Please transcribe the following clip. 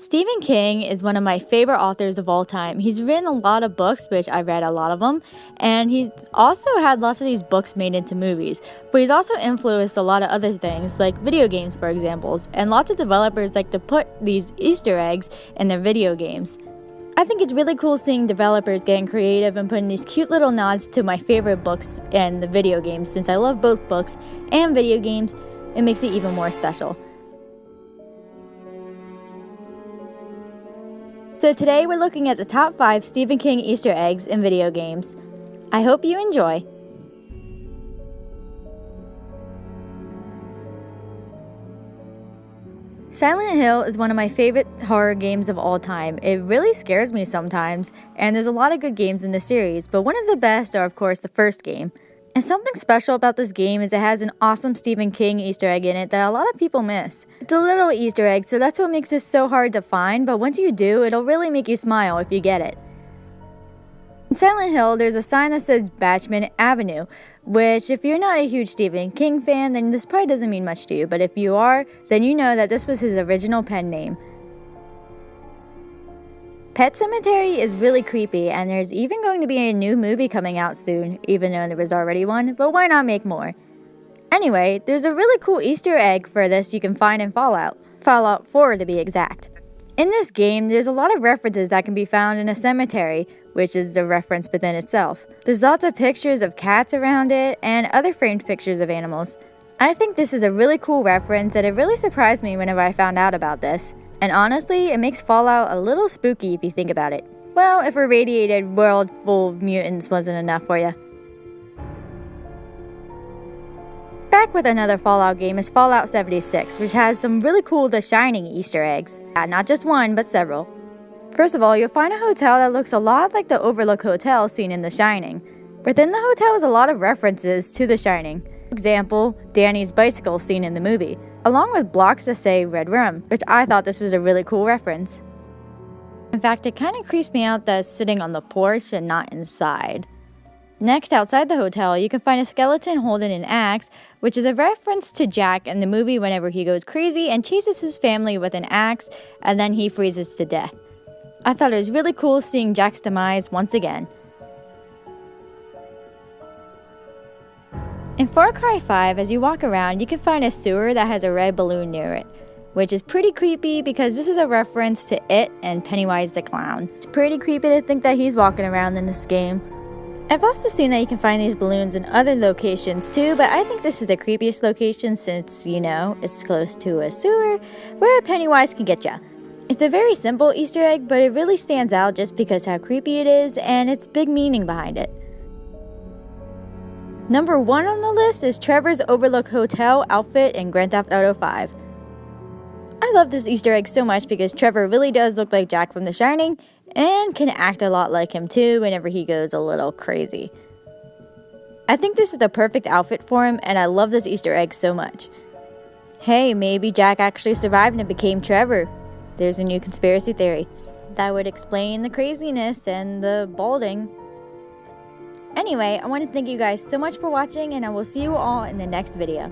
Stephen King is one of my favorite authors of all time. He's written a lot of books, which I've read a lot of them, and he's also had lots of these books made into movies. But he's also influenced a lot of other things, like video games, for example, and lots of developers like to put these Easter eggs in their video games. I think it's really cool seeing developers getting creative and putting these cute little nods to my favorite books and the video games. Since I love both books and video games, it makes it even more special. So today we're looking at the top 5 Stephen King Easter eggs in video games. I hope you enjoy. Silent Hill is one of my favorite horror games of all time. It really scares me sometimes, and there's a lot of good games in the series, but one of the best are of course the first game. And something special about this game is it has an awesome Stephen King Easter egg in it that a lot of people miss. It's a little Easter egg, so that's what makes it so hard to find, but once you do, it'll really make you smile if you get it. In Silent Hill, there's a sign that says Batchman Avenue, which if you're not a huge Stephen King fan, then this probably doesn't mean much to you, but if you are, then you know that this was his original pen name. Pet Sematary is really creepy, and there's even going to be a new movie coming out soon, even though there was already one, but why not make more? Anyway, there's a really cool Easter egg for this you can find in Fallout 4 to be exact. In this game, there's a lot of references that can be found in a cemetery, which is a reference within itself. There's lots of pictures of cats around it, and other framed pictures of animals. I think this is a really cool reference, and it really surprised me whenever I found out about this. And honestly, it makes Fallout a little spooky if you think about it. Well, if a radiated world full of mutants wasn't enough for you. Back with another Fallout game is Fallout 76, which has some really cool The Shining Easter eggs. Not just one, but several. First of all, you'll find a hotel that looks a lot like the Overlook Hotel seen in The Shining. Within the hotel is a lot of references to The Shining. For example, Danny's bicycle seen in the movie, along with blocks that say Red Room, which I thought this was a really cool reference. In fact, it kind of creeps me out that it's sitting on the porch and not inside. Next, outside the hotel, you can find a skeleton holding an axe, which is a reference to Jack in the movie whenever he goes crazy and chases his family with an axe, and then he freezes to death. I thought it was really cool seeing Jack's demise once again. In Far Cry 5, as you walk around, you can find a sewer that has a red balloon near it, which is pretty creepy because this is a reference to It and Pennywise the Clown. It's pretty creepy to think that he's walking around in this game. I've also seen that you can find these balloons in other locations too, but I think this is the creepiest location since, you know, it's close to a sewer where Pennywise can get ya. It's a very simple Easter egg, but it really stands out just because how creepy it is and its big meaning behind it. Number 1 on the list is Trevor's Overlook Hotel outfit in Grand Theft Auto 5. I love this Easter egg so much because Trevor really does look like Jack from The Shining and can act a lot like him too whenever he goes a little crazy. I think this is the perfect outfit for him, and I love this Easter egg so much. Hey, maybe Jack actually survived and became Trevor. There's a new conspiracy theory. That would explain the craziness and the balding. Anyway, I want to thank you guys so much for watching, and I will see you all in the next video.